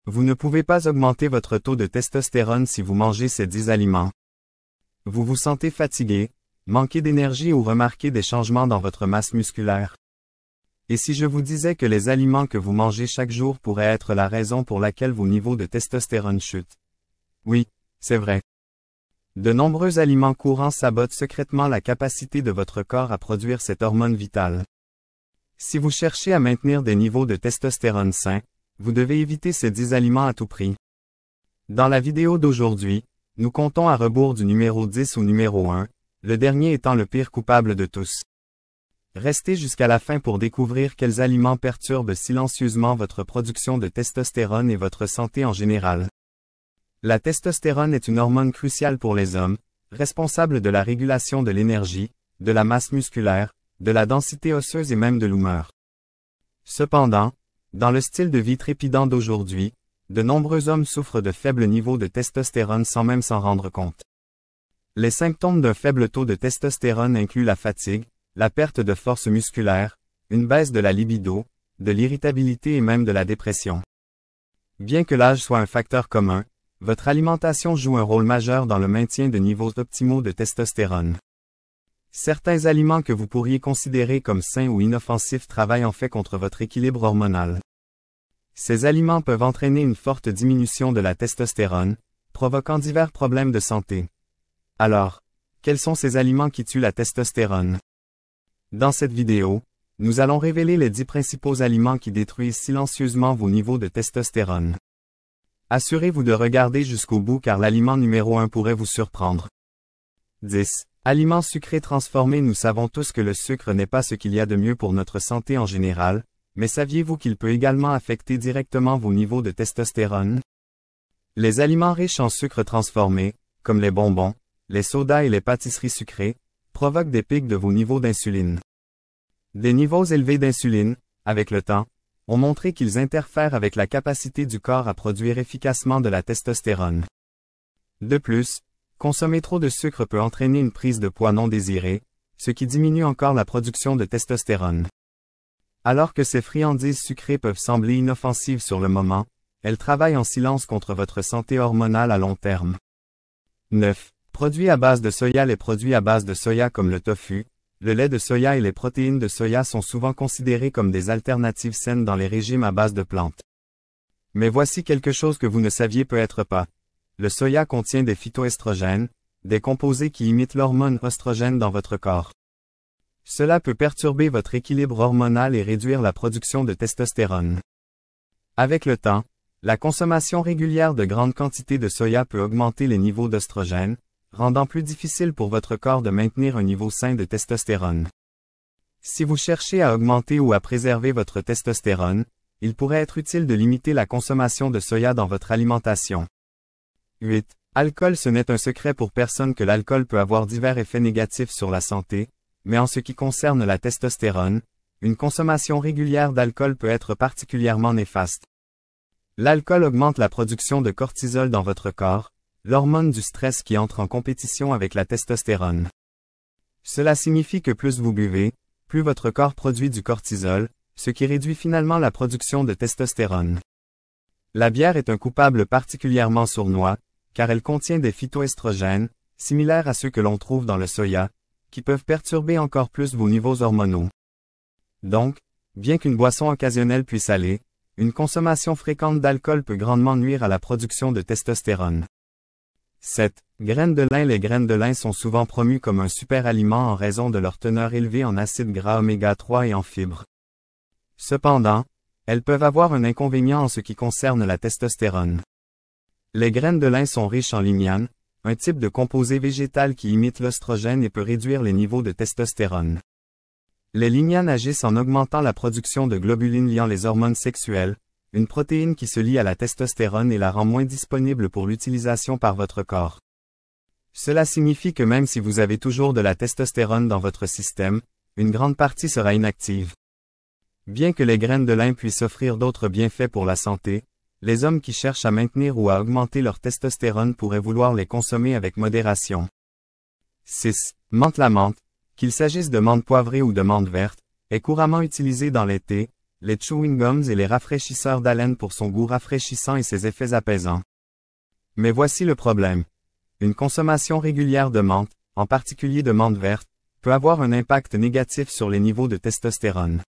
Vous ne pouvez pas augmenter votre taux de testostérone si vous mangez ces 10 aliments. Vous vous sentez fatigué, manquez d'énergie ou remarquez des changements dans votre masse musculaire. Et si je vous disais que les aliments que vous mangez chaque jour pourraient être la raison pour laquelle vos niveaux de testostérone chutent? Oui, c'est vrai. De nombreux aliments courants sabotent secrètement la capacité de votre corps à produire cette hormone vitale. Si vous cherchez à maintenir des niveaux de testostérone sains, vous devez éviter ces 10 aliments à tout prix. Dans la vidéo d'aujourd'hui, nous comptons à rebours du numéro 10 au numéro 1, le dernier étant le pire coupable de tous. Restez jusqu'à la fin pour découvrir quels aliments perturbent silencieusement votre production de testostérone et votre santé en général. La testostérone est une hormone cruciale pour les hommes, responsable de la régulation de l'énergie, de la masse musculaire, de la densité osseuse et même de l'humeur. Cependant, dans le style de vie trépidant d'aujourd'hui, de nombreux hommes souffrent de faibles niveaux de testostérone sans même s'en rendre compte. Les symptômes d'un faible taux de testostérone incluent la fatigue, la perte de force musculaire, une baisse de la libido, de l'irritabilité et même de la dépression. Bien que l'âge soit un facteur commun, votre alimentation joue un rôle majeur dans le maintien de niveaux optimaux de testostérone. Certains aliments que vous pourriez considérer comme sains ou inoffensifs travaillent en fait contre votre équilibre hormonal. Ces aliments peuvent entraîner une forte diminution de la testostérone, provoquant divers problèmes de santé. Alors, quels sont ces aliments qui tuent la testostérone? Dans cette vidéo, nous allons révéler les 10 principaux aliments qui détruisent silencieusement vos niveaux de testostérone. Assurez-vous de regarder jusqu'au bout car l'aliment numéro 1 pourrait vous surprendre. 10. Aliments sucrés transformés. Nous savons tous que le sucre n'est pas ce qu'il y a de mieux pour notre santé en général, mais saviez-vous qu'il peut également affecter directement vos niveaux de testostérone? Les aliments riches en sucre transformé, comme les bonbons, les sodas et les pâtisseries sucrées, provoquent des pics de vos niveaux d'insuline. Des niveaux élevés d'insuline, avec le temps, ont montré qu'ils interfèrent avec la capacité du corps à produire efficacement de la testostérone. De plus, consommer trop de sucre peut entraîner une prise de poids non désirée, ce qui diminue encore la production de testostérone. Alors que ces friandises sucrées peuvent sembler inoffensives sur le moment, elles travaillent en silence contre votre santé hormonale à long terme. 9. Produits à base de soya. Les produits à base de soya comme le tofu, le lait de soya et les protéines de soya sont souvent considérés comme des alternatives saines dans les régimes à base de plantes. Mais voici quelque chose que vous ne saviez peut-être pas. Le soya contient des phytoestrogènes, des composés qui imitent l'hormone oestrogène dans votre corps. Cela peut perturber votre équilibre hormonal et réduire la production de testostérone. Avec le temps, la consommation régulière de grandes quantités de soya peut augmenter les niveaux d'oestrogène, rendant plus difficile pour votre corps de maintenir un niveau sain de testostérone. Si vous cherchez à augmenter ou à préserver votre testostérone, il pourrait être utile de limiter la consommation de soya dans votre alimentation. 8. Alcool. Ce n'est un secret pour personne que l'alcool peut avoir divers effets négatifs sur la santé, mais en ce qui concerne la testostérone, une consommation régulière d'alcool peut être particulièrement néfaste. L'alcool augmente la production de cortisol dans votre corps, l'hormone du stress qui entre en compétition avec la testostérone. Cela signifie que plus vous buvez, plus votre corps produit du cortisol, ce qui réduit finalement la production de testostérone. La bière est un coupable particulièrement sournois, car elle contient des phytoestrogènes, similaires à ceux que l'on trouve dans le soya, qui peuvent perturber encore plus vos niveaux hormonaux. Donc, bien qu'une boisson occasionnelle puisse aller, une consommation fréquente d'alcool peut grandement nuire à la production de testostérone. 7. Graines de lin. Les graines de lin sont souvent promues comme un super aliment en raison de leur teneur élevée en acides gras oméga 3 et en fibres. Cependant, elles peuvent avoir un inconvénient en ce qui concerne la testostérone. Les graines de lin sont riches en lignanes, un type de composé végétal qui imite l'œstrogène et peut réduire les niveaux de testostérone. Les lignanes agissent en augmentant la production de globulines liant les hormones sexuelles, une protéine qui se lie à la testostérone et la rend moins disponible pour l'utilisation par votre corps. Cela signifie que même si vous avez toujours de la testostérone dans votre système, une grande partie sera inactive. Bien que les graines de lin puissent offrir d'autres bienfaits pour la santé, les hommes qui cherchent à maintenir ou à augmenter leur testostérone pourraient vouloir les consommer avec modération. 6. Menthe. La menthe, qu'il s'agisse de menthe poivrée ou de menthe verte, est couramment utilisée dans les thés, les chewing gums et les rafraîchisseurs d'haleine pour son goût rafraîchissant et ses effets apaisants. Mais voici le problème. Une consommation régulière de menthe, en particulier de menthe verte, peut avoir un impact négatif sur les niveaux de testostérone.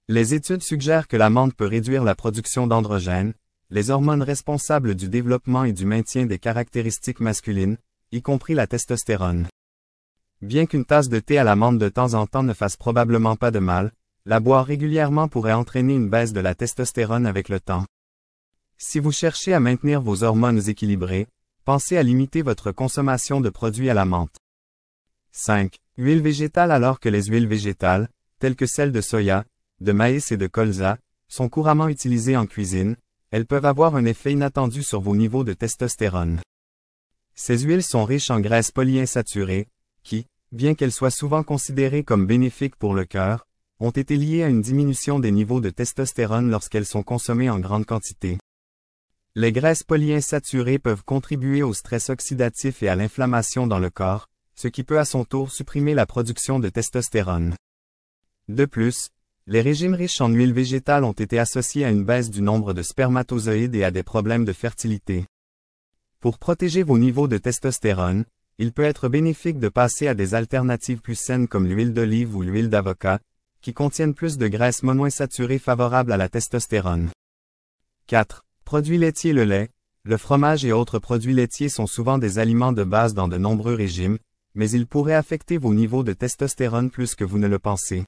Les études suggèrent que la menthe peut réduire la production d'androgènes, les hormones responsables du développement et du maintien des caractéristiques masculines, y compris la testostérone. Bien qu'une tasse de thé à la menthe de temps en temps ne fasse probablement pas de mal, la boire régulièrement pourrait entraîner une baisse de la testostérone avec le temps. Si vous cherchez à maintenir vos hormones équilibrées, pensez à limiter votre consommation de produits à la menthe. 5. Huile végétale. Alors que les huiles végétales, telles que celles de soya, de maïs et de colza, sont couramment utilisées en cuisine, elles peuvent avoir un effet inattendu sur vos niveaux de testostérone. Ces huiles sont riches en graisses polyinsaturées, qui, bien qu'elles soient souvent considérées comme bénéfiques pour le cœur, ont été liées à une diminution des niveaux de testostérone lorsqu'elles sont consommées en grande quantité. Les graisses polyinsaturées peuvent contribuer au stress oxydatif et à l'inflammation dans le corps, ce qui peut à son tour supprimer la production de testostérone. De plus, les régimes riches en huile végétale ont été associés à une baisse du nombre de spermatozoïdes et à des problèmes de fertilité. Pour protéger vos niveaux de testostérone, il peut être bénéfique de passer à des alternatives plus saines comme l'huile d'olive ou l'huile d'avocat, qui contiennent plus de graisses monoinsaturées favorables à la testostérone. 4. Produits laitiers. Le lait, le fromage et autres produits laitiers sont souvent des aliments de base dans de nombreux régimes, mais ils pourraient affecter vos niveaux de testostérone plus que vous ne le pensez.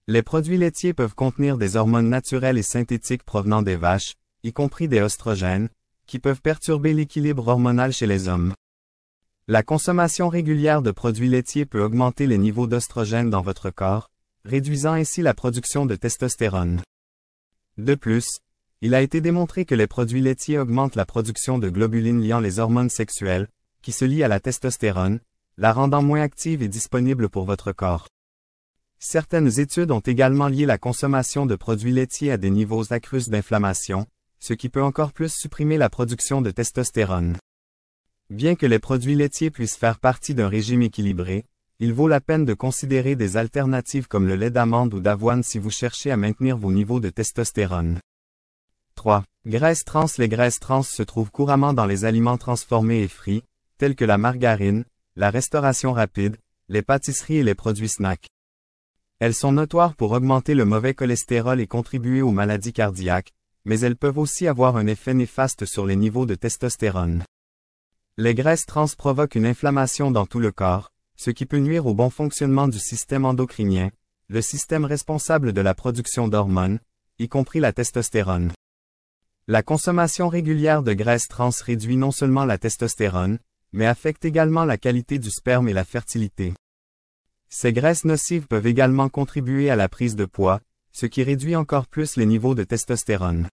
Les produits laitiers peuvent contenir des hormones naturelles et synthétiques provenant des vaches, y compris des oestrogènes, qui peuvent perturber l'équilibre hormonal chez les hommes. La consommation régulière de produits laitiers peut augmenter les niveaux d'oestrogènes dans votre corps, réduisant ainsi la production de testostérone. De plus, il a été démontré que les produits laitiers augmentent la production de globulines liant les hormones sexuelles, qui se lient à la testostérone, la rendant moins active et disponible pour votre corps. Certaines études ont également lié la consommation de produits laitiers à des niveaux accrus d'inflammation, ce qui peut encore plus supprimer la production de testostérone. Bien que les produits laitiers puissent faire partie d'un régime équilibré, il vaut la peine de considérer des alternatives comme le lait d'amande ou d'avoine si vous cherchez à maintenir vos niveaux de testostérone. 3. Graisses trans. Les graisses trans se trouvent couramment dans les aliments transformés et frits, tels que la margarine, la restauration rapide, les pâtisseries et les produits snacks. Elles sont notoires pour augmenter le mauvais cholestérol et contribuer aux maladies cardiaques, mais elles peuvent aussi avoir un effet néfaste sur les niveaux de testostérone. Les graisses trans provoquent une inflammation dans tout le corps, ce qui peut nuire au bon fonctionnement du système endocrinien, le système responsable de la production d'hormones, y compris la testostérone. La consommation régulière de graisses trans réduit non seulement la testostérone, mais affecte également la qualité du sperme et la fertilité. Ces graisses nocives peuvent également contribuer à la prise de poids, ce qui réduit encore plus les niveaux de testostérone.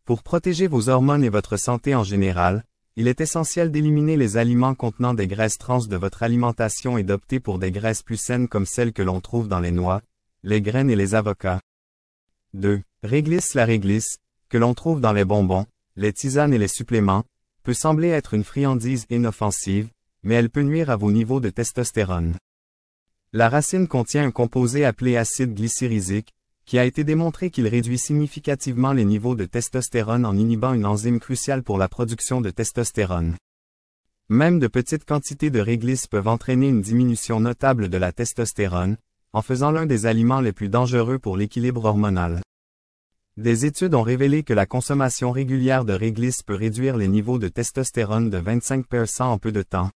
Pour protéger vos hormones et votre santé en général, il est essentiel d'éliminer les aliments contenant des graisses trans de votre alimentation et d'opter pour des graisses plus saines comme celles que l'on trouve dans les noix, les graines et les avocats. 2. Réglisse. La réglisse, que l'on trouve dans les bonbons, les tisanes et les suppléments, peut sembler être une friandise inoffensive, mais elle peut nuire à vos niveaux de testostérone. La racine contient un composé appelé acide glycérylique, qui a été démontré qu'il réduit significativement les niveaux de testostérone en inhibant une enzyme cruciale pour la production de testostérone. Même de petites quantités de réglisse peuvent entraîner une diminution notable de la testostérone, en faisant l'un des aliments les plus dangereux pour l'équilibre hormonal. Des études ont révélé que la consommation régulière de réglisse peut réduire les niveaux de testostérone de 25% en peu de temps.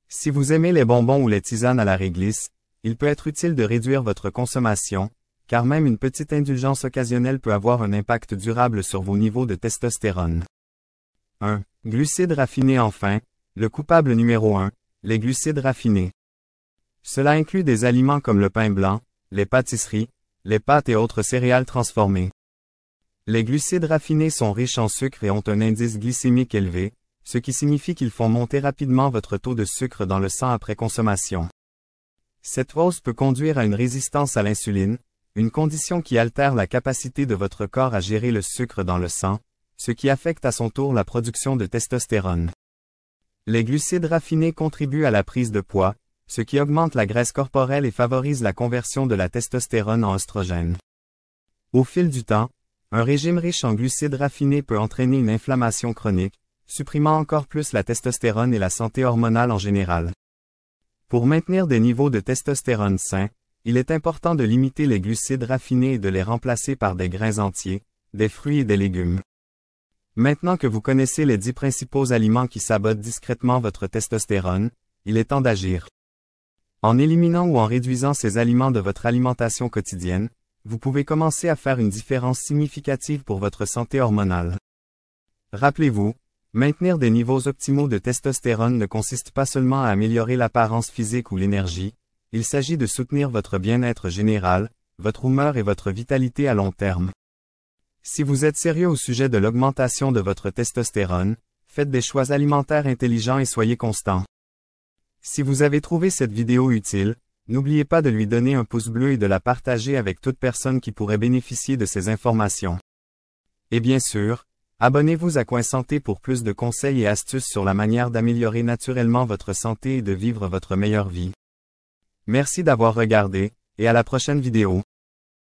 Si vous aimez les bonbons ou les tisanes à la réglisse, il peut être utile de réduire votre consommation, car même une petite indulgence occasionnelle peut avoir un impact durable sur vos niveaux de testostérone. 1. Glucides raffinés. Enfin, le coupable numéro 1, les glucides raffinés. Cela inclut des aliments comme le pain blanc, les pâtisseries, les pâtes et autres céréales transformées. Les glucides raffinés sont riches en sucre et ont un indice glycémique élevé, ce qui signifie qu'ils font monter rapidement votre taux de sucre dans le sang après consommation. Cette hausse peut conduire à une résistance à l'insuline, une condition qui altère la capacité de votre corps à gérer le sucre dans le sang, ce qui affecte à son tour la production de testostérone. Les glucides raffinés contribuent à la prise de poids, ce qui augmente la graisse corporelle et favorise la conversion de la testostérone en oestrogène. Au fil du temps, un régime riche en glucides raffinés peut entraîner une inflammation chronique, supprimant encore plus la testostérone et la santé hormonale en général. Pour maintenir des niveaux de testostérone sains, il est important de limiter les glucides raffinés et de les remplacer par des grains entiers, des fruits et des légumes. Maintenant que vous connaissez les 10 principaux aliments qui sabotent discrètement votre testostérone, il est temps d'agir. En éliminant ou en réduisant ces aliments de votre alimentation quotidienne, vous pouvez commencer à faire une différence significative pour votre santé hormonale. Rappelez-vous, maintenir des niveaux optimaux de testostérone ne consiste pas seulement à améliorer l'apparence physique ou l'énergie, il s'agit de soutenir votre bien-être général, votre humeur et votre vitalité à long terme. Si vous êtes sérieux au sujet de l'augmentation de votre testostérone, faites des choix alimentaires intelligents et soyez constant. Si vous avez trouvé cette vidéo utile, n'oubliez pas de lui donner un pouce bleu et de la partager avec toute personne qui pourrait bénéficier de ces informations. Et bien sûr, abonnez-vous à Coin Santé pour plus de conseils et astuces sur la manière d'améliorer naturellement votre santé et de vivre votre meilleure vie. Merci d'avoir regardé, et à la prochaine vidéo.